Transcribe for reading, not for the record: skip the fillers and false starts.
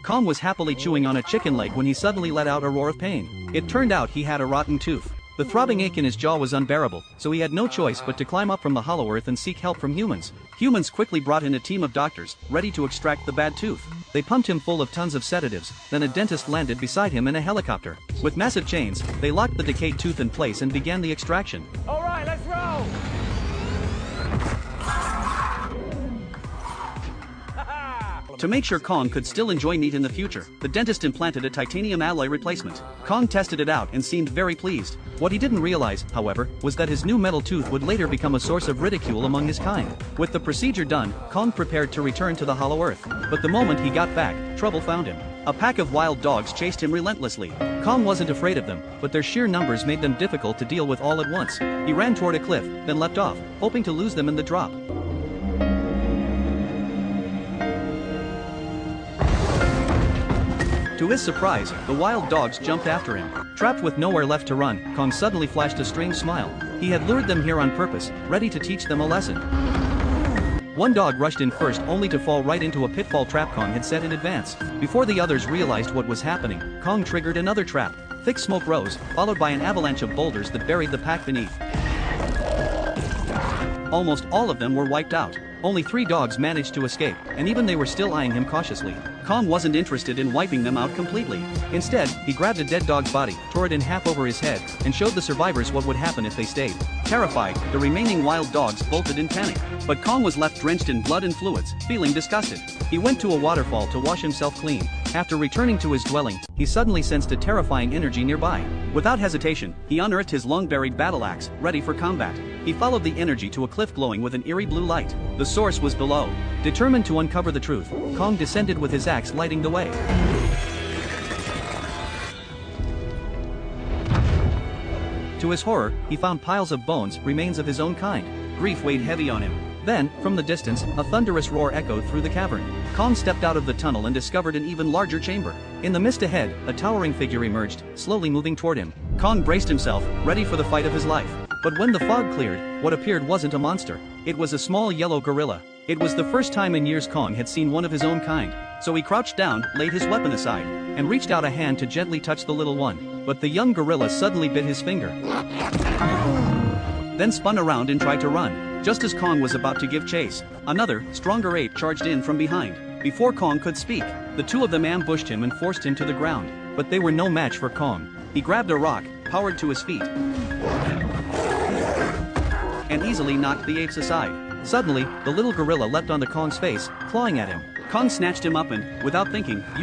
Kong was happily chewing on a chicken leg when he suddenly let out a roar of pain. It turned out he had a rotten tooth. The throbbing ache in his jaw was unbearable, so he had no choice but to climb up from the hollow earth and seek help from humans. Humans quickly brought in a team of doctors, ready to extract the bad tooth. They pumped him full of tons of sedatives, then a dentist landed beside him in a helicopter. With massive chains, they locked the decayed tooth in place and began the extraction. Alright, let's roll! To make sure Kong could still enjoy meat in the future, the dentist implanted a titanium alloy replacement. Kong tested it out and seemed very pleased. What he didn't realize, however, was that his new metal tooth would later become a source of ridicule among his kind. With the procedure done, Kong prepared to return to the hollow earth. But the moment he got back, trouble found him. A pack of wild dogs chased him relentlessly. Kong wasn't afraid of them, but their sheer numbers made them difficult to deal with all at once. He ran toward a cliff, then leapt off, hoping to lose them in the drop. To his surprise, the wild dogs jumped after him. Trapped with nowhere left to run, Kong suddenly flashed a strange smile. He had lured them here on purpose, ready to teach them a lesson. One dog rushed in first only to fall right into a pitfall trap Kong had set in advance. Before the others realized what was happening, Kong triggered another trap. Thick smoke rose, followed by an avalanche of boulders that buried the pack beneath. Almost all of them were wiped out. Only 3 dogs managed to escape, and even they were still eyeing him cautiously. Kong wasn't interested in wiping them out completely. Instead, he grabbed a dead dog's body, tore it in half over his head, and showed the survivors what would happen if they stayed. Terrified, the remaining wild dogs bolted in panic. But Kong was left drenched in blood and fluids, feeling disgusted. He went to a waterfall to wash himself clean. After returning to his dwelling, he suddenly sensed a terrifying energy nearby. Without hesitation, he unearthed his long-buried battle axe, ready for combat. He followed the energy to a cliff glowing with an eerie blue light. The source was below. Determined to uncover the truth, Kong descended with his axe lighting the way. To his horror, he found piles of bones, remains of his own kind. Grief weighed heavy on him. Then, from the distance, a thunderous roar echoed through the cavern. Kong stepped out of the tunnel and discovered an even larger chamber. In the mist ahead, a towering figure emerged, slowly moving toward him. Kong braced himself, ready for the fight of his life. But when the fog cleared, what appeared wasn't a monster. It was a small yellow gorilla. It was the first time in years Kong had seen one of his own kind. So he crouched down, laid his weapon aside, and reached out a hand to gently touch the little one. But the young gorilla suddenly bit his finger. Then spun around and tried to run. Just as Kong was about to give chase, another, stronger ape charged in from behind. Before Kong could speak, the 2 of them ambushed him and forced him to the ground. But they were no match for Kong. He grabbed a rock, powered to his feet, and easily knocked the apes aside. Suddenly, the little gorilla leapt onto Kong's face, clawing at him. Kong snatched him up and, without thinking, used